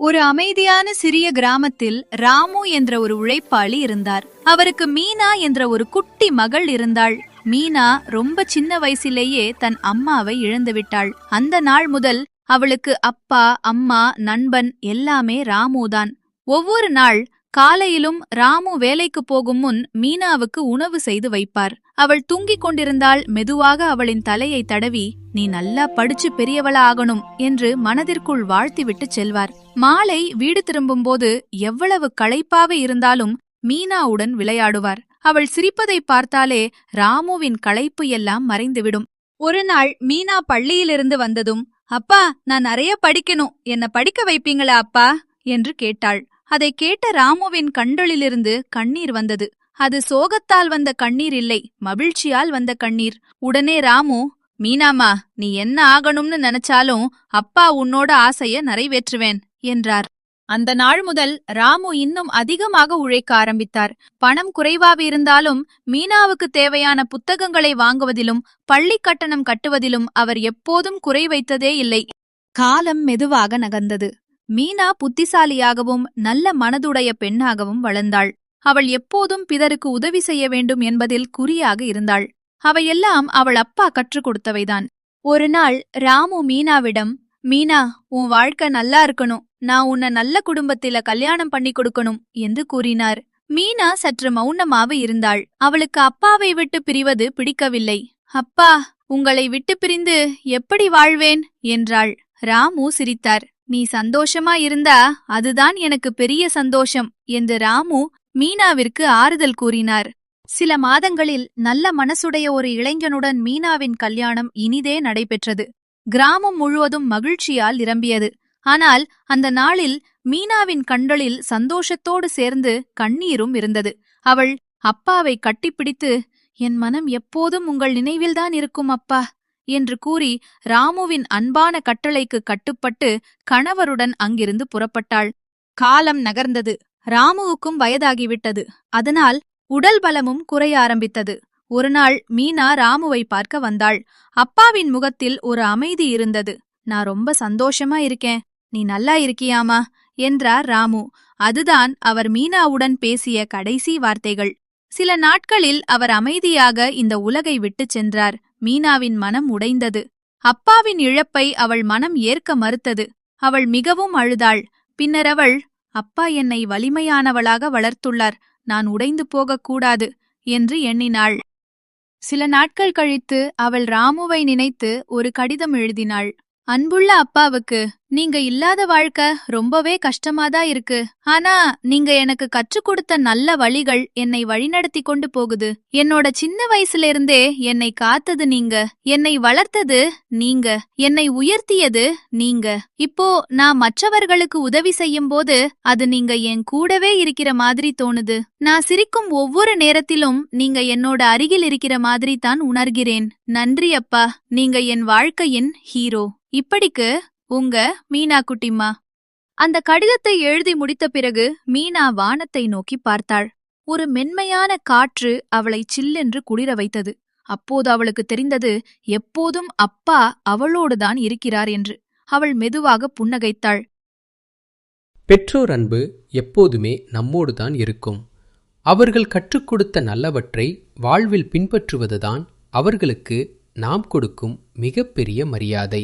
ஒரு அமைதியான சிறிய கிராமத்தில் ராமு என்ற ஒரு உழைப்பாளி இருந்தார். அவருக்கு மீனா என்ற ஒரு குட்டி மகள் இருந்தாள். மீனா ரொம்ப சின்ன வயசிலேயே தன் அம்மாவை இழந்துவிட்டாள். அந்த நாள் முதல் அவளுக்கு அப்பா, அம்மா, நண்பன் எல்லாமே ராமுதான். ஒவ்வொரு நாள் காலையிலும் ராமு வேலைக்கு போகும் முன் மீனாவுக்கு உணவு செய்து வைப்பார். அவள் தூங்கிக் கொண்டிருந்தால் மெதுவாக அவளின் தலையை தடவி, "நீ நல்லா படிச்சு பெரியவளா ஆகணும்" என்று மனதிற்குள் வாழ்த்திவிட்டு செல்வார். மாலை வீடு திரும்பும்போது எவ்வளவு களைப்பாக இருந்தாலும் மீனாவுடன் விளையாடுவார். அவள் சிரிப்பதை பார்த்தாலே ராமுவின் களைப்பு எல்லாம் மறைந்துவிடும். ஒரு நாள் மீனா பள்ளியிலிருந்து வந்ததும், "அப்பா, நான் நிறைய படிக்கணும், என்ன படிக்க வைப்பீங்களா அப்பா?" என்று கேட்டாள். அதை கேட்ட ராமுவின் கண்களிலிருந்து கண்ணீர் வந்தது. அது சோகத்தால் வந்த கண்ணீர் இல்லை, மகிழ்ச்சியால் வந்த கண்ணீர். உடனே ராமு, "மீனாமா, நீ என்ன ஆகணும்னு நினைச்சாலும் அப்பா உன்னோட ஆசைய நிறைவேற்றுவேன்" என்றார். அந்த நாள் முதல் ராமு இன்னும் அதிகமாக உழைக்க ஆரம்பித்தார். பணம் குறைவாக இருந்தாலும் மீனாவுக்கு தேவையான புத்தகங்களை வாங்குவதிலும் பள்ளி கட்டணம் கட்டுவதிலும் அவர் எப்போதும் குறை வைத்ததே இல்லை. காலம் மெதுவாக நகர்ந்தது. மீனா புத்திசாலியாகவும் நல்ல மனதுடைய பெண்ணாகவும் வளர்ந்தாள். அவள் எப்போதும் பிறருக்கு உதவி செய்ய வேண்டும் என்பதில் குறியாக இருந்தாள். அவையெல்லாம் அவள் அப்பா கற்றுக் கொடுத்தவைதான். ஒரு நாள் ராமு மீனாவிடம், "மீனா, உன் வாழ்க்கை நல்லா இருக்கணும், நான் உன்னை நல்ல குடும்பத்தில கல்யாணம் பண்ணி கொடுக்கணும்" என்று கூறினார். மீனா சற்று மௌனமாக இருந்தாள். அவளுக்கு அப்பாவை விட்டு பிரிவது பிடிக்கவில்லை. "அப்பா, உங்களை விட்டு பிரிந்து எப்படி வாழ்வேன்?" என்றாள். ராமு சிரித்தார். "நீ சந்தோஷமா இருந்தா அதுதான் எனக்கு பெரிய சந்தோஷம்" என்று ராமு மீனாவிற்கு ஆறுதல் கூறினார். சில மாதங்களில் நல்ல மனசுடைய ஒரு இளைஞனுடன் மீனாவின் கல்யாணம் இனிதே நடைபெற்றது. கிராமம் முழுவதும் மகிழ்ச்சியால் நிரம்பியது. ஆனால் அந்த நாளில் மீனாவின் கண்களில் சந்தோஷத்தோடு சேர்ந்து கண்ணீரும் இருந்தது. அவள் அப்பாவை கட்டிப்பிடித்து, "என் மனம் எப்போதும் உங்கள் நினைவில்தான் இருக்கும் அப்பா" என்று கூறி ராமுவின் அன்பான கட்டளைக்கு கட்டுப்பட்டு கணவருடன் அங்கிருந்து புறப்பட்டாள். காலம் நகர்ந்தது. ராமுவுக்கும் வயதாகிவிட்டது. அதனால் உடல் பலமும் குறைய ஆரம்பித்தது. ஒருநாள் மீனா ராமுவை பார்க்க வந்தாள். அப்பாவின் முகத்தில் ஒரு அமைதி இருந்தது. "நான் ரொம்ப சந்தோஷமா இருக்கேன், நீ நல்லா இருக்கியாமா?" என்றார் ராமு. அதுதான் அவர் மீனாவுடன் பேசிய கடைசி வார்த்தைகள். சில நாட்களில் அவர் அமைதியாக இந்த உலகை விட்டுச் சென்றார். மீனாவின் மனம் உடைந்தது. அப்பாவின் இழப்பை அவள் மனம் ஏற்க மறுத்தது. அவள் மிகவும் அழுதாள். பின்னர் அவள், "அப்பா என்னை வலிமையானவளாக வளர்த்துள்ளார், நான் உடைந்து போகக்கூடாது" என்று எண்ணினாள். சில நாட்கள் கழித்து அவள் ராமுவை நினைத்து ஒரு கடிதம் எழுதினாள். "அன்புள்ள அப்பாவுக்கு, நீங்க இல்லாத வாழ்க்கை ரொம்பவே கஷ்டமாதான் இருக்கு. ஆனா நீங்க எனக்கு கற்றுக் கொடுத்த நல்ல வழிகள் என்னை வழிநடத்தி கொண்டு போகுது. என்னோட சின்ன வயசுல இருந்தே என்னை காத்தது நீங்க, என்னை வளர்த்தது நீங்க, என்னை உயர்த்தியது நீங்க. இப்போ நான் மற்றவர்களுக்கு உதவி செய்யும் போது அது நீங்க என் கூடவே இருக்கிற மாதிரி தோணுது. நான் சிரிக்கும் ஒவ்வொரு நேரத்திலும் நீங்க என்னோட அருகில் இருக்கிற மாதிரி தான் உணர்கிறேன். நன்றி அப்பா, நீங்க என் வாழ்க்கையின் ஹீரோ. இப்படிக்கு உங்க மீனா குட்டிம்மா." அந்த கடிதத்தை எழுதி முடித்த பிறகு மீனா வானத்தை நோக்கி பார்த்தாள். ஒரு மென்மையான காற்று அவளை சில்லென்று குளிர வைத்தது. அப்போது அவளுக்கு தெரிந்தது, எப்போதும் அப்பா அவளோடுதான் இருக்கிறார் என்று. அவள் மெதுவாக புன்னகைத்தாள். பெற்றோர் அன்பு எப்போதுமே நம்மோடுதான் இருக்கும். அவர்கள் கற்றுக் கொடுத்த நல்லவற்றை வாழ்வில் பின்பற்றுவதுதான் அவர்களுக்கு நாம் கொடுக்கும் மிகப்பெரிய மரியாதை.